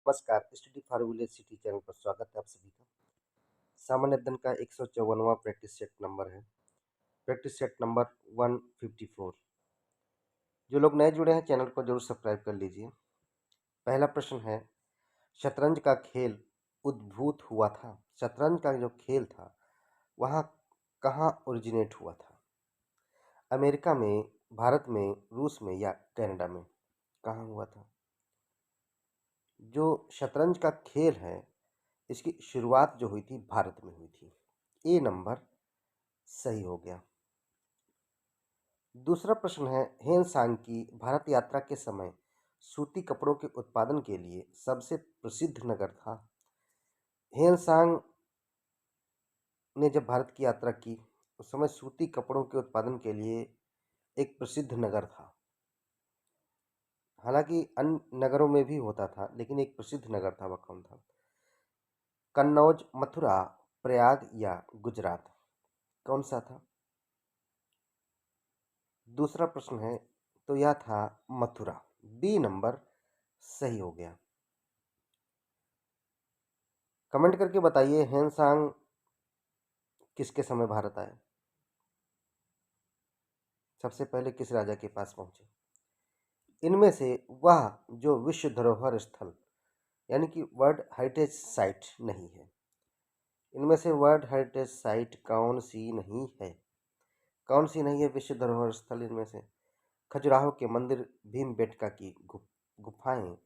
नमस्कार, study for village city channel पर स्वागत है आप सभी का। सामान्य अध्ययन का 154वां प्रैक्टिस सेट नंबर है। Practice set number 154। जो लोग नए जुड़े हैं चैनल को जरूर सब्सक्राइब कर लीजिए। पहला प्रश्न है, शतरंज का खेल उद्भूत हुआ था। शतरंज का जो खेल था वह कहाँ ओरिजिनेट हुआ था? अमेरिका में, भारत में, रूस में या कनाडा में? कहाँ हुआ था? जो शतरंज का खेल है इसकी शुरुआत जो हुई थी भारत में हुई थी। ए नंबर सही हो गया। दूसरा प्रश्न है, हेन सांग की भारत यात्रा के समय सूती कपड़ों के उत्पादन के लिए सबसे प्रसिद्ध नगर था। हेन सांग ने जब भारत की यात्रा की उस समय सूती कपड़ों के उत्पादन के लिए एक प्रसिद्ध नगर था। हालांकि अन्य नगरों में भी होता था लेकिन एक प्रसिद्ध नगर था। वह कौन था? कन्नौज, मथुरा, प्रयाग या गुजरात? कौन सा था? दूसरा प्रश्न है तो यह था मथुरा। बी नंबर सही हो गया। कमेंट करके बताइए हेनसांग किसके समय भारत आए? सबसे पहले किस राजा के पास पहुंचे? इनमें से वह जो विश्व धरोहर स्थल यानी कि वर्ल्ड हेरिटेज साइट नहीं है, इनमें से वर्ल्ड हेरिटेज साइट कौन सी नहीं है? कौन सी नहीं है विश्व धरोहर स्थल इनमें से? खजुराहो के मंदिर, भीमबेटका की गुफाएं,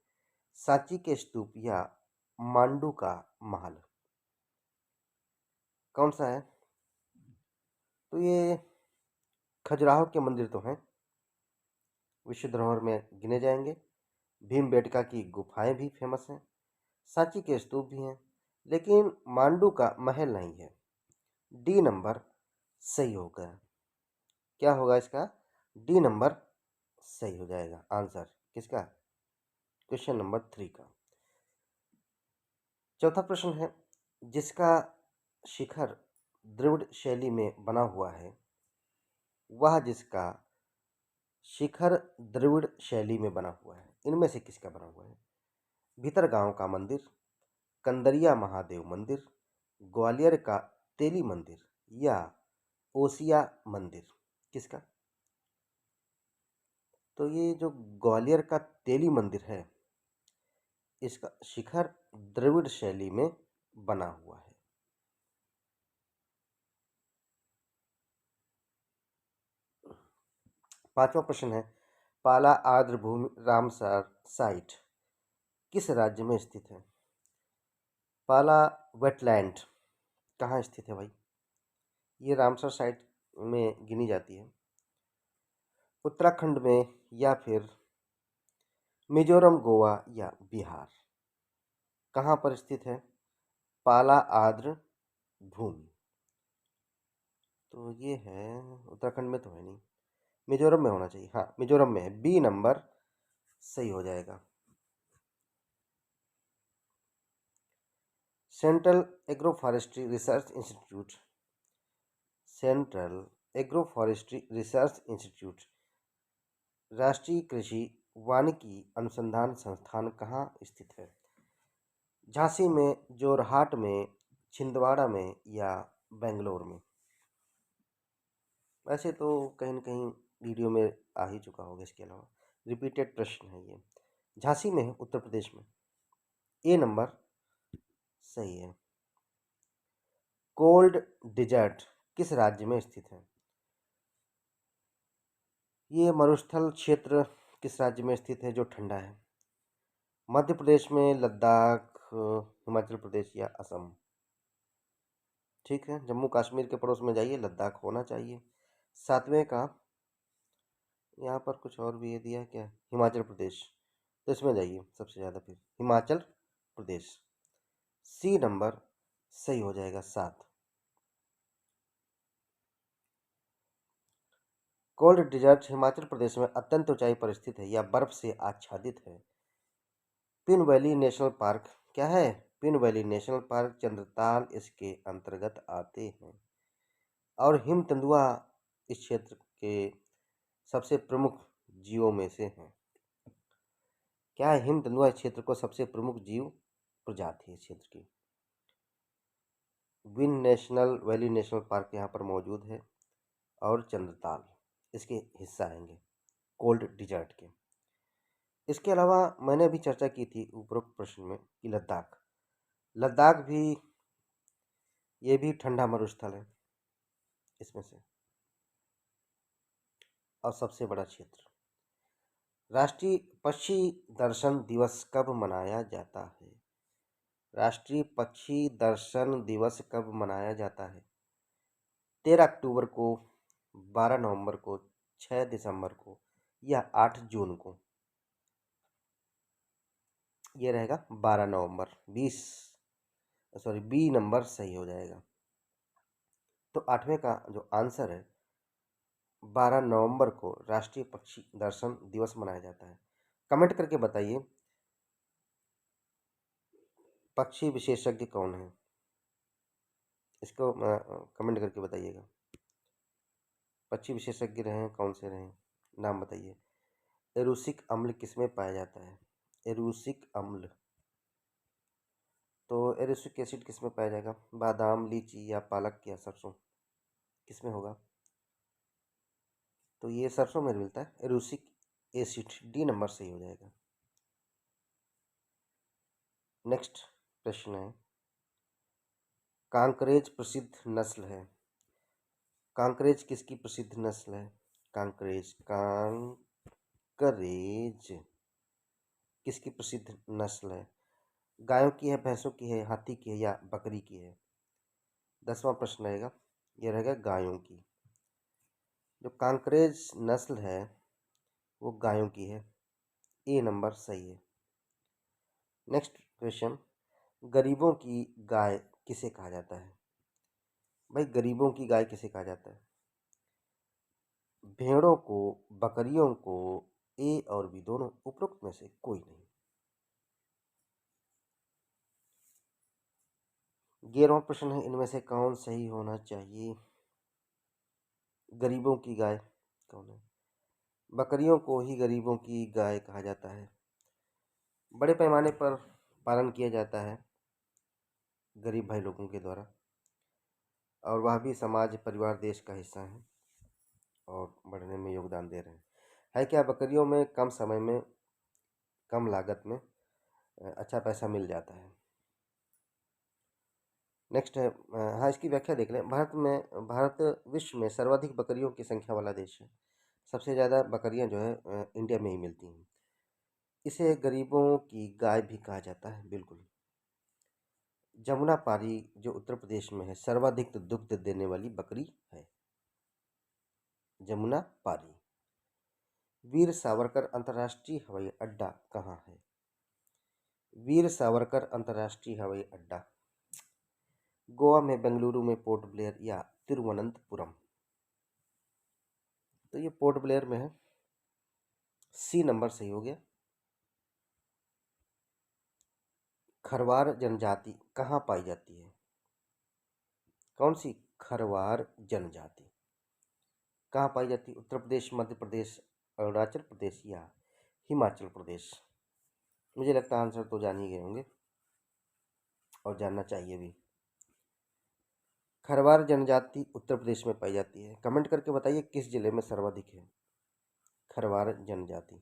सांची के स्तूप या मांडू का महल? कौन सा है? तो ये खजुराहो के मंदिर तो हैं, विश्व धरोहर में गिने जाएंगे। भीमबेटका की गुफाएं भी फेमस हैं, सांची के स्तूप भी हैं, लेकिन मांडू का महल नहीं है। डी नंबर सही होगा। क्या होगा इसका? डी नंबर सही हो जाएगा आंसर किसका? क्वेश्चन नंबर 3 का। चौथा प्रश्न है, जिसका शिखर द्रविड़ शैली में बना हुआ है, वह जिसका शिखर द्रविड़ शैली में बना हुआ है, इनमें से किसका बना हुआ है? भीतरगांव का मंदिर, कंदरिया महादेव मंदिर, ग्वालियर का तेली मंदिर या ओसिया मंदिर? किसका? तो ये जो ग्वालियर का तेली मंदिर है इसका शिखर द्रविड़ शैली में बना हुआ है। पांचवा प्रश्न है, पाला आर्द्र भूमि रामसर साइट किस राज्य में स्थित है? पाला वेटलैंड कहाँ स्थित है भाई? ये रामसर साइट में गिनी जाती है। उत्तराखंड में या फिर मिजोरम, गोवा या बिहार? कहाँ पर स्थित है पाला आर्द्र भूमि? तो ये है, उत्तराखंड में तो है नहीं, मिजोरम में होना चाहिए। हाँ, मिजोरम में है। बी नंबर सही हो जाएगा। Central agro forestry research institute, central agro forestry research institute राष्ट्रीय कृषि वानिकी अनुसंधान संस्थान कहाँ स्थित है? झांसी में, जोरहाट में, छिंदवाड़ा में या बेंगलोर में? वैसे तो कहीं न कहीं वीडियो में आ ही चुका होगा। इसके अलावा रिपीटेड प्रश्न है ये। झांसी में है, उत्तर प्रदेश में। ए नंबर सही है। कोल्ड डिजर्ट किस राज्य में स्थित है? ये मरुस्थल क्षेत्र किस राज्य में स्थित है जो ठंडा है? मध्य प्रदेश में, लद्दाख, हिमाचल प्रदेश या असम? ठीक है, जम्मू कश्मीर के पड़ोस में जाइए, लद्दाख होना चाहिए। सातवें का यहाँ पर कुछ और भी ये दिया है क्या? हिमाचल प्रदेश, तो इसमें जाइए सबसे ज़्यादा फिर हिमाचल प्रदेश। सी नंबर सही हो जाएगा 7। कोल्ड डिजर्ट हिमाचल प्रदेश में अत्यंत ऊंचाई पर स्थित है या बर्फ से आच्छादित है। पिन वैली नेशनल पार्क क्या है? Pin valley national park, Chandratal इसके अंतर्गत आते हैं। और हिम तेंदुआ इस क्षेत्र के सबसे प्रमुख जीवों में से हैं। क्या है हिंद दुआ क्षेत्र को सबसे प्रमुख जीव प्रजाति है क्षेत्र की? Win national valley national park यहाँ पर मौजूद है और चंद्रताल इसके हिस्सा आएंगे कोल्ड डिजर्ट के। इसके अलावा मैंने अभी चर्चा की थी उपरोक्त प्रश्न में कि लद्दाख लद्दाख भी ये भी ठंडा मरुस्थल है इसमें से और सबसे बड़ा क्षेत्र। राष्ट्रीय पक्षी दर्शन दिवस कब मनाया जाता है? राष्ट्रीय पक्षी दर्शन दिवस कब मनाया जाता है? 13 अक्टूबर को, 12 नवंबर को, 6 दिसंबर को या 8 जून को? ये रहेगा 12 नवंबर। बी नंबर सही हो जाएगा। तो 8वें का जो आंसर है 12 नवंबर को राष्ट्रीय पक्षी दर्शन दिवस मनाया जाता है। कमेंट करके बताइए पक्षी विशेषज्ञ कौन है, इसको कमेंट करके बताइएगा। पक्षी विशेषज्ञ रहे कौन से रहे, नाम बताइए। एरुसिक अम्ल किसमें पाया जाता है? एरुसिक अम्ल, तो एरुसिक एसिड किसमें पाया जाएगा? बादाम, लीची या पालक या सरसों, किसमें होगा? तो ये सरसों में मिलता है एरुसिक एसिड। डी नंबर सही हो जाएगा। नेक्स्ट प्रश्न है कांकरेज प्रसिद्ध नस्ल है। कांकरेज किसकी प्रसिद्ध नस्ल है? कांकरेज किसकी प्रसिद्ध नस्ल है? गायों की है, भैंसों की है, हाथी की है या बकरी की है? 10वां प्रश्न रहेगा, यह रहेगा गायों की। जो कांकरेज नस्ल है वो गायों की है। ए नंबर सही है। नेक्स्ट क्वेश्चन, गरीबों की गाय किसे कहा जाता है? भाई गरीबों की गाय किसे कहा जाता है? भेड़ों को, बकरियों को, ए और बी दोनों, उपरोक्त में से कोई नहीं। 11वां प्रश्न है इनमें से कौन सही होना चाहिए? गरीबों की गाय कौन है? बकरियों को ही गरीबों की गाय कहा जाता है। बड़े पैमाने पर पालन किया जाता है गरीब भाई लोगों के द्वारा और वह भी समाज, परिवार, देश का हिस्सा है और बढ़ने में योगदान दे रहे हैं। है क्या, बकरियों में कम समय में, कम लागत में अच्छा पैसा मिल जाता है। नेक्स्ट है हाँ, इसकी व्याख्या देख लें। भारत विश्व में सर्वाधिक बकरियों की संख्या वाला देश है। सबसे ज़्यादा बकरियां जो है इंडिया में ही मिलती हैं। इसे गरीबों की गाय भी कहा जाता है, बिल्कुल। जमुना पारी जो उत्तर प्रदेश में है सर्वाधिक दुग्ध देने वाली बकरी है, जमुना पारी। वीर सावरकर अंतर्राष्ट्रीय हवाई अड्डा कहाँ है? वीर सावरकर अंतर्राष्ट्रीय हवाई अड्डा गोवा में, बेंगलुरु में, पोर्ट ब्लेयर या तिरुवनंतपुरम? तो ये पोर्ट ब्लेयर में है। सी नंबर सही हो गया। खरवार जनजाति कहाँ पाई जाती है? कौन सी खरवार जनजाति कहाँ पाई जाती है? उत्तर प्रदेश, मध्य प्रदेश, अरुणाचल प्रदेश या हिमाचल प्रदेश? मुझे लगता है आंसर तो जान ही गए होंगे और जानना चाहिए भी। खरवार जनजाति उत्तर प्रदेश में पाई जाती है। कमेंट करके बताइए किस जिले में सर्वाधिक है खरवार जनजाति।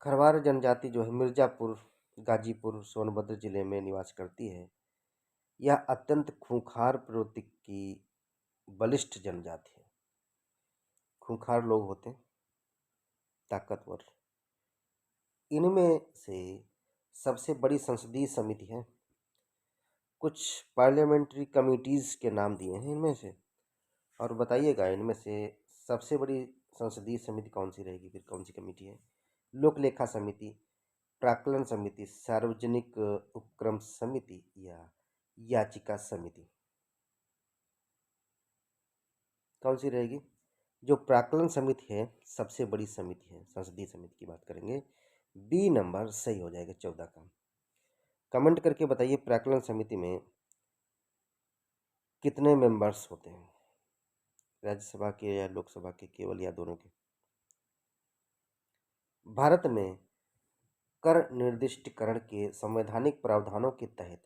खरवार जनजाति जो है मिर्जापुर, गाजीपुर, सोनभद्र जिले में निवास करती है। यह अत्यंत खूंखार प्रवृत्ति की बलिष्ठ जनजाति है। खूंखार लोग होते हैं, ताकतवर। इनमें से सबसे बड़ी संसदीय समिति है। कुछ पार्लियामेंट्री कमिटीज़ के नाम दिए हैं इनमें से और बताइएगा इनमें से सबसे बड़ी संसदीय समिति कौन सी रहेगी, फिर कौन सी कमेटी है? लोक लेखा समिति, प्राक्कलन समिति, सार्वजनिक उपक्रम समिति या याचिका समिति? कौन सी रहेगी? जो प्राक्कलन समिति है सबसे बड़ी समिति है, संसदीय समिति की बात करेंगे। बी नंबर सही हो जाएगा 14 का। कमेंट करके बताइए प्राक्कलन समिति में कितने मेंबर्स होते हैं? राज्यसभा के या लोकसभा के, केवल या दोनों के? भारत में कर निर्दिष्टीकरण के संवैधानिक प्रावधानों के तहत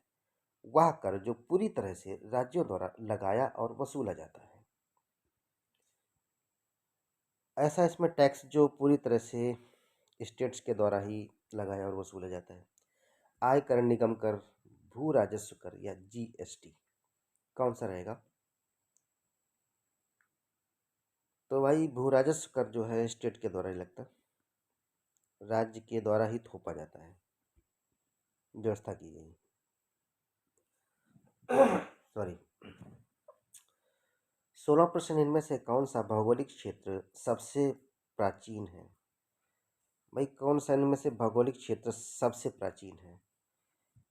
वह कर जो पूरी तरह से राज्यों द्वारा लगाया और वसूला जाता है। ऐसा इसमें टैक्स जो पूरी तरह से स्टेट्स के द्वारा ही लगाया और वसूला जाता है। आय कर, निगम कर, भू राजस्व कर या जीएसटी, कौन सा रहेगा? तो भाई भू राजस्व कर जो है स्टेट के द्वारा ही लगता है, राज्य के द्वारा ही थोपा जाता है, व्यवस्था की गई। सॉरी। 16% इनमें से कौन सा भौगोलिक क्षेत्र सबसे प्राचीन है? भाई कौन सा इनमें से भौगोलिक क्षेत्र सबसे प्राचीन है?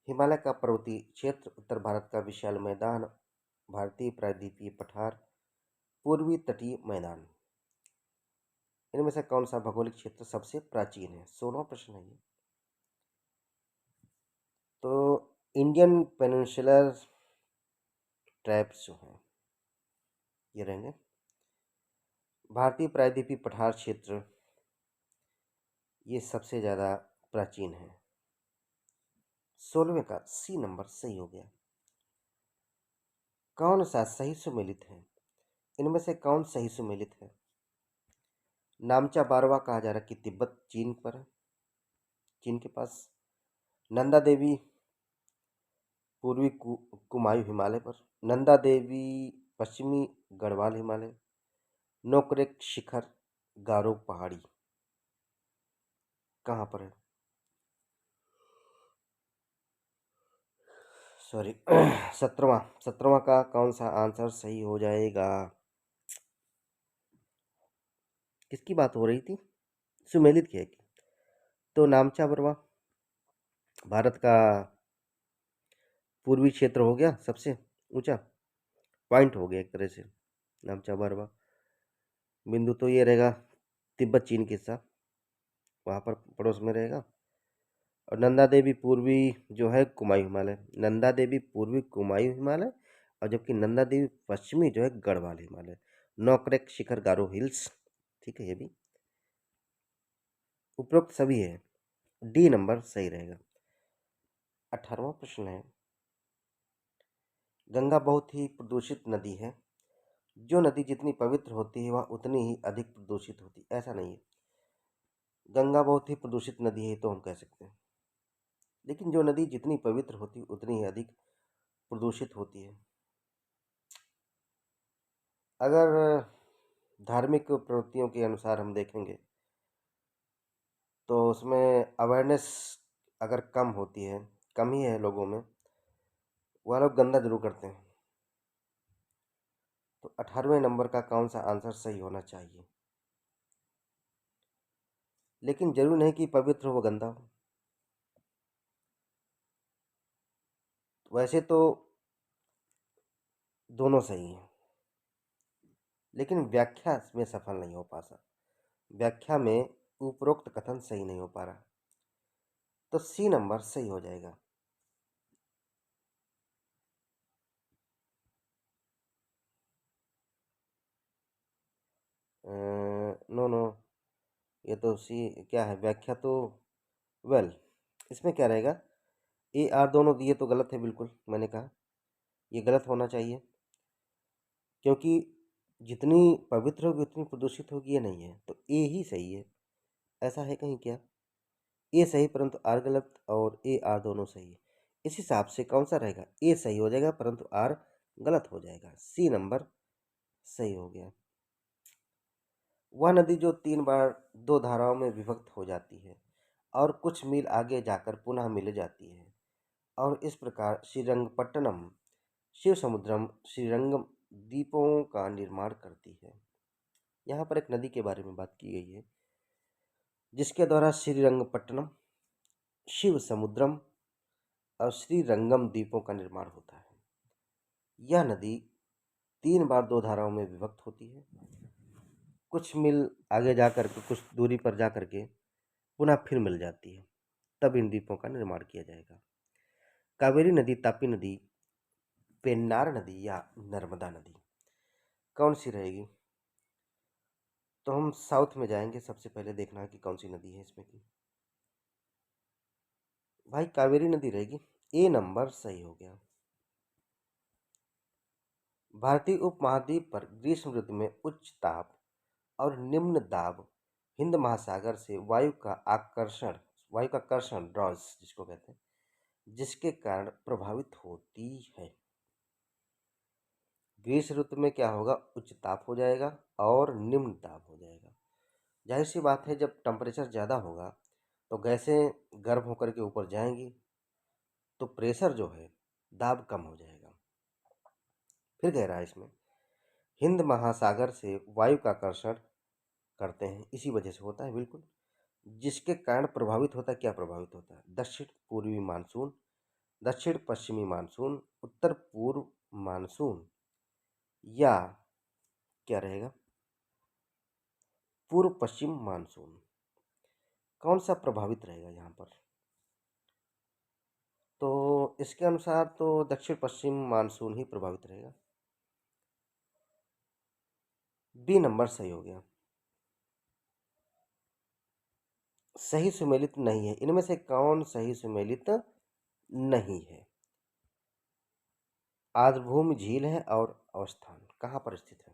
हिमालय का पर्वतीय क्षेत्र, उत्तर भारत का विशाल मैदान, भारतीय प्रायद्वीपीय पठार, पूर्वी तटीय मैदान, इनमें से कौन सा भौगोलिक क्षेत्र सबसे प्राचीन है? 16वां प्रश्न है ये। तो इंडियन पेनिनसुलर ट्राइब्स जो हैं ये रहेंगे। भारतीय प्रायद्वीपीय पठार क्षेत्र ये सबसे ज़्यादा प्राचीन है। 16वें का सी नंबर सही हो गया। कौन सा सही सुमेलित है? इनमें से कौन सही सुमेलित है? नामचा बारवा कहा जा रहा है कि तिब्बत चीन पर है, चीन के पास। नंदा देवी पूर्वी कुमायूं हिमालय पर, नंदा देवी पश्चिमी गढ़वाल हिमालय, नोकरेक शिखर गारो पहाड़ी कहाँ पर है? सॉरी 17वां का कौन सा आंसर सही हो जाएगा? किसकी बात हो रही थी? सुमेलित की है कि? तो नामचा बरवा भारत का पूर्वी क्षेत्र हो गया सबसे ऊंचा पॉइंट हो गया एक तरह से नामचा बरवा। बिंदु तो ये रहेगा तिब्बत चीन के साथ, वहाँ पर पड़ोस में रहेगा। और नंदा देवी पूर्वी जो है कुमायूं हिमालय, नंदा देवी पूर्वी कुमायूं हिमालय, और जबकि नंदा देवी पश्चिमी जो है गढ़वाल हिमालय। नौकरेक शिखर गारो हिल्स, ठीक है, ये भी उपरोक्त सभी है। डी नंबर सही रहेगा। 18वां प्रश्न है, गंगा बहुत ही प्रदूषित नदी है। जो नदी जितनी पवित्र होती है वह उतनी ही अधिक प्रदूषित होती है, ऐसा नहीं है। गंगा बहुत ही प्रदूषित नदी है तो हम कह सकते हैं, लेकिन जो नदी जितनी पवित्र होती है उतनी ही अधिक प्रदूषित होती है। अगर धार्मिक प्रवृत्तियों के अनुसार हम देखेंगे तो उसमें अवेयरनेस अगर कम होती है, कम ही है लोगों में, वह लोग गंदा जरूर करते हैं। तो 18वें नंबर का कौन सा आंसर सही होना चाहिए? लेकिन जरूर नहीं कि पवित्र हो गंदा हो। वैसे तो दोनों सही हैं, लेकिन व्याख्या में सफल नहीं हो पाता, व्याख्या में उपरोक्त कथन सही नहीं हो पा रहा, तो सी नंबर सही हो जाएगा। नो नो, ये तो सी क्या है, व्याख्या तो वेल इसमें क्या रहेगा, ए आर दोनों दिए तो गलत है बिल्कुल, मैंने कहा ये गलत होना चाहिए, क्योंकि जितनी पवित्र होगी उतनी प्रदूषित होगी, ये नहीं है, तो ए ही सही है। ऐसा है कहीं क्या? ए सही परंतु आर गलत, और ए आर दोनों सही है। इस हिसाब से कौन सा रहेगा? ए सही हो जाएगा परंतु आर गलत हो जाएगा, सी नंबर सही हो गया। वह नदी जो 3 बार 2 धाराओं में विभक्त हो जाती है और कुछ मील आगे जाकर पुनः मिल जाती है, और इस प्रकार श्रीरंगपट्टनम, शिव समुद्रम, श्रीरंगम द्वीपों का निर्माण करती है। यहाँ पर एक नदी के बारे में बात की गई है जिसके द्वारा श्रीरंगपट्टनम, शिव समुद्रम और श्रीरंगम द्वीपों का निर्माण होता है। यह नदी 3 बार 2 धाराओं में विभक्त होती है, कुछ मील आगे जाकर के, कुछ दूरी पर जाकर के पुनः फिर मिल जाती है, तब इन द्वीपों का निर्माण किया जाएगा। कावेरी नदी, तापी नदी, पेन्नार नदी या नर्मदा नदी, कौन सी रहेगी? तो हम साउथ में जाएंगे। सबसे पहले देखना है कि कौन सी नदी है इसमें की। भाई कावेरी नदी रहेगी। ए नंबर सही हो गया। भारतीय उपमहाद्वीप पर ग्रीष्म ऋतु में उच्च ताप और निम्न दाब हिंद महासागर से वायु का कर्षण ड्रॉज जिसको कहते हैं, जिसके कारण प्रभावित होती है। ग्रीष्म ऋतु में क्या होगा, उच्च ताप हो जाएगा और निम्न दाब हो जाएगा। जाहिर सी बात है, जब टेम्परेचर ज़्यादा होगा तो गैसें गर्म होकर के ऊपर जाएंगी, तो प्रेशर जो है, दाब कम हो जाएगा। फिर कह रहा है इसमें, हिंद महासागर से वायु का आकर्षण करते हैं, इसी वजह से होता है बिल्कुल। जिसके कारण प्रभावित होता है, क्या प्रभावित होता है, दक्षिण पूर्वी मानसून, दक्षिण पश्चिमी मानसून, उत्तर पूर्व मानसून, या क्या रहेगा, पूर्व पश्चिम मानसून। कौन सा प्रभावित रहेगा यहाँ पर? तो इसके अनुसार तो दक्षिण पश्चिम मानसून ही प्रभावित रहेगा। बी नंबर सही हो गया। सही सुमेलित नहीं है, इनमें से कौन सही सुमेलित नहीं है? आर्द्रभूमि झील है और अवस्थान कहाँ पर स्थित है?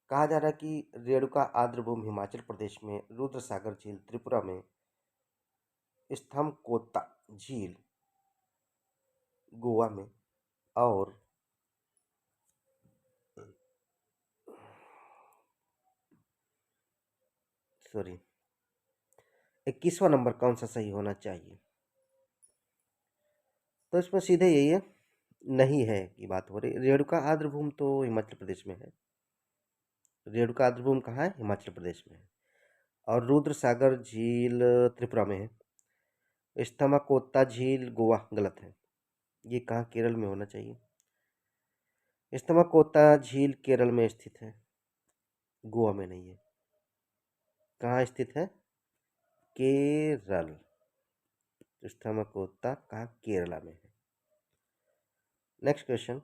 कहा जा रहा है कि रेणुका आर्द्रभूमि हिमाचल प्रदेश में, रुद्रसागर झील त्रिपुरा में, स्थमकोत्ता झील गोवा में, और सॉरी 21वां नंबर कौन सा सही होना चाहिए? तो इसमें सीधे यही है, नहीं है की बात हो रही। रेणुका आर्द्रभूमि तो हिमाचल प्रदेश में है। रेणुका आर्द्रभूमि कहाँ है? हिमाचल प्रदेश में है। और रुद्र सागर झील त्रिपुरा में है। स्थमाकोत्ता झील गोवा गलत है। ये कहाँ? केरल में होना चाहिए। स्थमाकोत्ता झील केरल में स्थित है, गोवा में नहीं है। कहाँ स्थित है? केरल। स्थमाकोत्ता कहाँ? केरला में है। नेक्स्ट क्वेश्चन,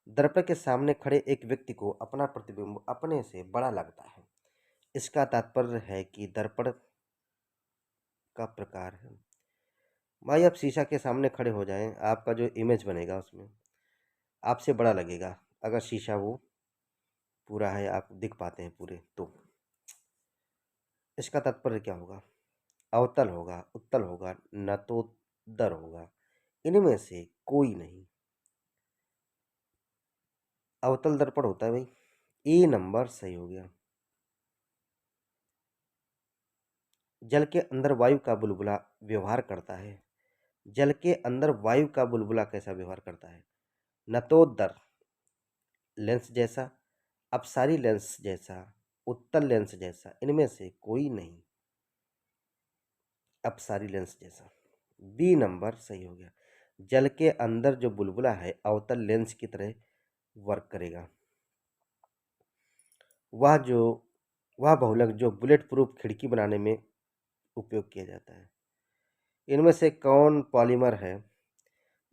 दर्पण के सामने खड़े एक व्यक्ति को अपना प्रतिबिंब अपने से बड़ा लगता है, इसका तात्पर्य है कि दर्पण का प्रकार है। भाई आप शीशा के सामने खड़े हो जाएं, आपका जो इमेज बनेगा उसमें आपसे बड़ा लगेगा, अगर शीशा वो पूरा है, आप दिख पाते हैं पूरे, तो इसका तात्पर्य क्या होगा? अवतल होगा, उत्तल होगा, नतोदर होगा, इनमें से कोई नहीं। अवतल दर्पण होता है भाई। ए नंबर सही हो गया। जल के अंदर वायु का बुलबुला व्यवहार करता है। जल के अंदर वायु का बुलबुला कैसा व्यवहार करता है? नतोदर लेंस जैसा, अपसारी लेंस जैसा, उत्तल लेंस जैसा, इनमें से कोई नहीं। अपसारी लेंस जैसा। बी नंबर सही हो गया। जल के अंदर जो बुलबुला है अवतल लेंस की तरह वर्क करेगा। वह वह बहुलक जो बुलेट प्रूफ खिड़की बनाने में उपयोग किया जाता है, इनमें से कौन पॉलीमर है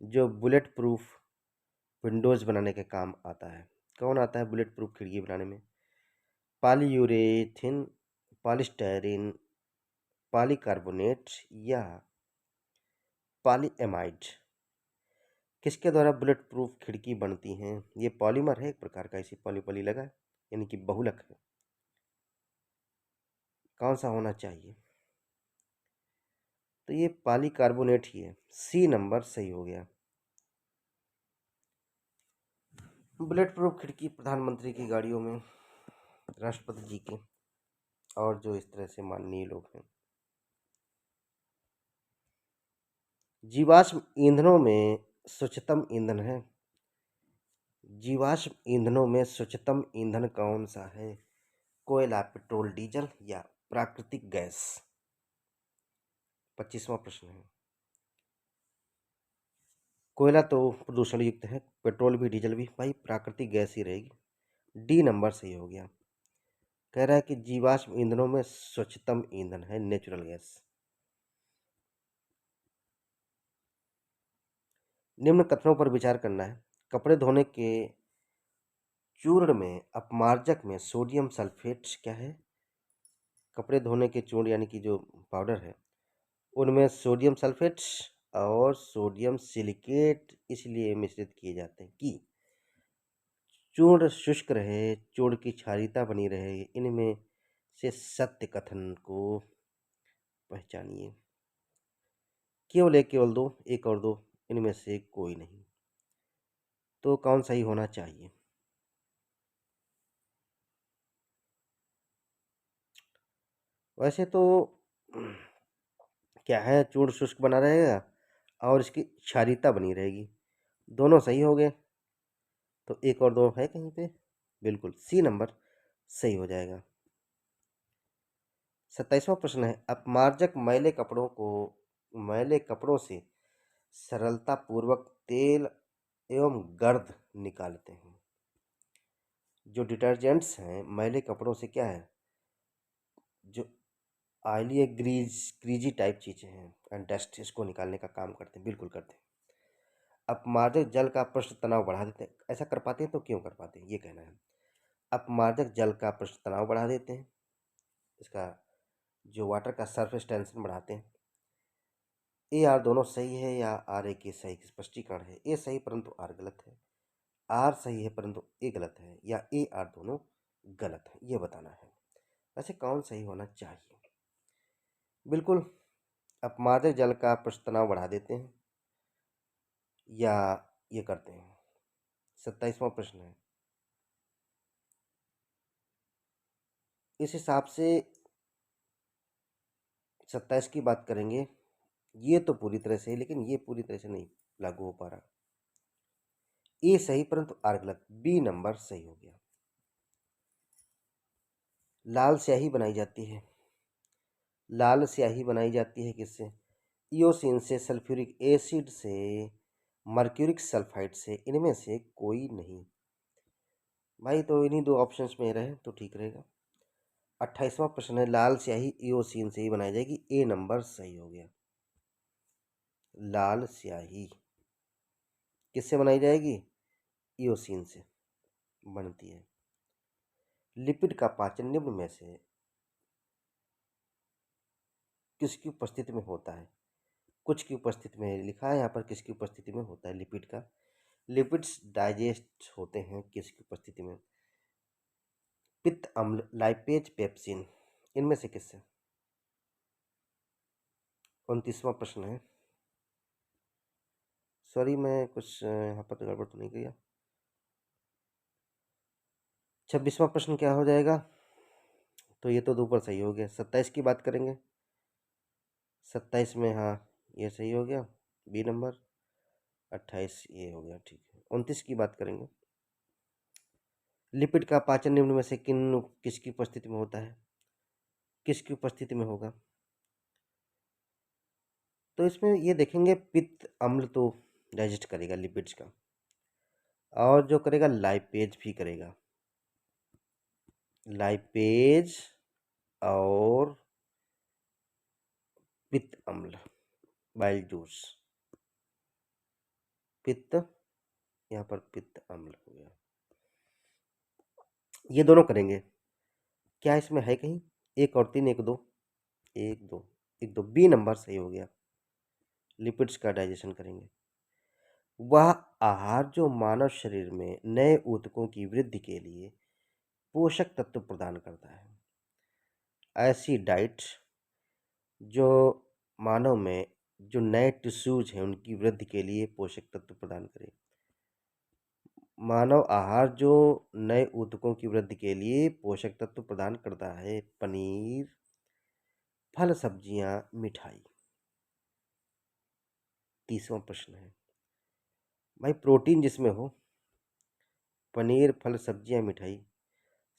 जो बुलेट प्रूफ विंडोज बनाने के काम आता है? कौन आता है बुलेट प्रूफ खिड़की बनाने में? पॉलीयूरेथिन, पॉलीस्टायरीन, पॉलीकार्बोनेट, या पॉलीएमाइड? किसके द्वारा बुलेट प्रूफ खिड़की बनती हैं? ये पॉलीमर है एक प्रकार का, इसी पॉली पॉली लगा है, यानी कि बहुलक है। कौन सा होना चाहिए? तो ये पॉलीकार्बोनेट ही है। सी नंबर सही हो गया। बुलेट प्रूफ खिड़की प्रधानमंत्री की गाड़ियों में, राष्ट्रपति जी के, और जो इस तरह से माननीय लोग हैं। जीवाश्म ईंधनों में स्वच्छतम ईंधन है। जीवाश्म ईंधनों में स्वच्छतम ईंधन कौन सा है? कोयला, पेट्रोल, डीजल, या प्राकृतिक गैस? 25वां प्रश्न है। कोयला तो प्रदूषण युक्त है, पेट्रोल भी डीजल भी, भाई प्राकृतिक गैस ही रहेगी। डी नंबर सही हो गया। कह रहा है कि जीवाश्म ईंधनों में स्वच्छतम ईंधन है नेचुरल गैस। निम्न कथनों पर विचार करना है। कपड़े धोने के चूर्ण में अपमार्जक में सोडियम सल्फेट क्या है? कपड़े धोने के चूर्ण यानी कि जो पाउडर है उनमें सोडियम सल्फेट और सोडियम सिलिकेट इसलिए मिश्रित किए जाते हैं कि चूर्ण शुष्क रहे, चूर्ण की क्षारीयता बनी रहे। इनमें से सत्य कथन को पहचानिए। केवल एक, केवल दो, एक और दो, इनमें से कोई नहीं। तो कौन सही होना चाहिए? वैसे तो क्या है, चूर्ण शुष्क बना रहेगा और इसकी क्षारीयता बनी रहेगी, दोनों सही हो गए। तो एक और दो है कहीं पे? बिल्कुल, सी नंबर सही हो जाएगा। 27वां प्रश्न है, अपमार्जक मैले कपड़ों से सरलता पूर्वक तेल एवं गर्द निकालते हैं। जो डिटर्जेंट्स हैं मैले कपड़ों से क्या है, जो ऑयली या ग्रीजी टाइप चीज़ें हैं एंड डस्ट, इसको निकालने का काम करते हैं, बिल्कुल करते हैं। अपमार्जक जल का पृष्ठ तनाव बढ़ा देते हैं। ऐसा कर पाते हैं तो क्यों कर पाते हैं, ये कहना है। अपमार्जक जल का पृष्ठ तनाव बढ़ा देते हैं, इसका जो वाटर का सरफेस टेंशन बढ़ाते हैं। ए आर दोनों सही है या आर ए के सही स्पष्टीकरण है? ए सही परंतु आर गलत है, आर सही है परंतु ए गलत है, या ए आर दोनों गलत है, ये बताना है। वैसे कौन सही होना चाहिए? बिल्कुल, अपमार्जक जल का पृष्ठ तनाव बढ़ा देते हैं या ये करते हैं। 27वां प्रश्न है, इस हिसाब से 27 की बात करेंगे, ये तो पूरी तरह से है लेकिन ये पूरी तरह से नहीं लागू हो पा रहा। ए सही परंतु आर गलत, बी नंबर सही हो गया। लाल स्याही बनाई जाती है, लाल स्याही बनाई जाती है किससे? इयोसिन से, सल्फ्यूरिक एसिड से, मर्क्यूरिक सल्फाइड से, इनमें से कोई नहीं। भाई तो इन्हीं दो ऑप्शंस में रहे तो ठीक रहेगा। 28वां प्रश्न है, लाल स्याही इयोसिन से ही बनाई जाएगी, ए नंबर सही हो गया। लाल स्याही किससे बनाई जाएगी? इयोसिन से बनती है। लिपिड का पाचन निम्न में से किसकी उपस्थिति में होता है? कुछ की उपस्थिति में लिखा है यहाँ पर, किसकी उपस्थिति में होता है लिपिड का? लिपिड्स डाइजेस्ट होते हैं किसकी उपस्थिति में? पित्त अम्ल, लाइपेज, पेप्सिन, इनमें से किससे? 29वां प्रश्न है, सॉरी मैं कुछ यहाँ पर गड़बड़ तो नहीं किया। 26वां प्रश्न क्या हो जाएगा? तो ये तो दो पर सही हो गया। 27 की बात करेंगे, 27 में हाँ ये सही हो गया, बी नंबर। 28 ये हो गया, ठीक है। 29 की बात करेंगे, लिपिड का पाचन निम्न में से किसकी उपस्थिति में होता है? किसकी उपस्थिति में होगा? तो इसमें ये देखेंगे, पित्त अम्ल तो डाइजेस्ट करेगा लिपिड्स का, और जो करेगा लाइपेज भी करेगा, लाइपेज और पित्त अम्ल, बाइल जूस, पित्त, यहाँ पर पित्त अम्ल हो गया, ये दोनों करेंगे। क्या इसमें है कहीं एक और तीन, एक दो, एक दो, एक दो, बी नंबर सही हो गया। लिपिड्स का डाइजेशन करेंगे। वह आहार जो मानव शरीर में नए ऊतकों की वृद्धि के लिए पोषक तत्व प्रदान करता है। ऐसी डाइट जो मानव में जो नए टिश्यूज हैं उनकी वृद्धि के लिए पोषक तत्व प्रदान करे। मानव आहार जो नए ऊतकों की वृद्धि के लिए पोषक तत्व प्रदान करता है। पनीर, फल, सब्जियां, मिठाई। 30वां प्रश्न है, भाई प्रोटीन जिसमें हो, पनीर, फल, सब्जियां, मिठाई।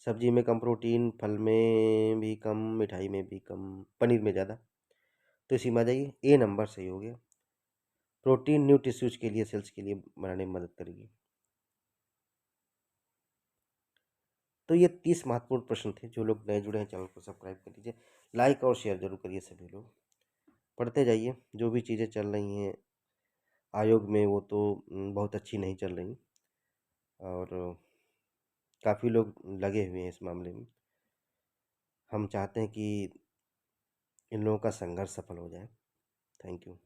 सब्जी में कम प्रोटीन, फल में भी कम, मिठाई में भी कम, पनीर में ज़्यादा, तो इसी में आ जाइए, ए नंबर सही हो गया। प्रोटीन न्यू टिश्यूज के लिए, सेल्स के लिए बनाने में मदद करेगी। तो ये 30 महत्वपूर्ण प्रश्न थे। जो लोग नए जुड़े हैं चैनल को सब्सक्राइब कर लीजिए, लाइक और शेयर जरूर करिए। सभी लोग पढ़ते जाइए, जो भी चीज़ें चल रही हैं आयोग में वो तो बहुत अच्छी नहीं चल रही, और काफ़ी लोग लगे हुए हैं इस मामले में। हम चाहते हैं कि इन लोगों का संघर्ष सफल हो जाए। Thank you.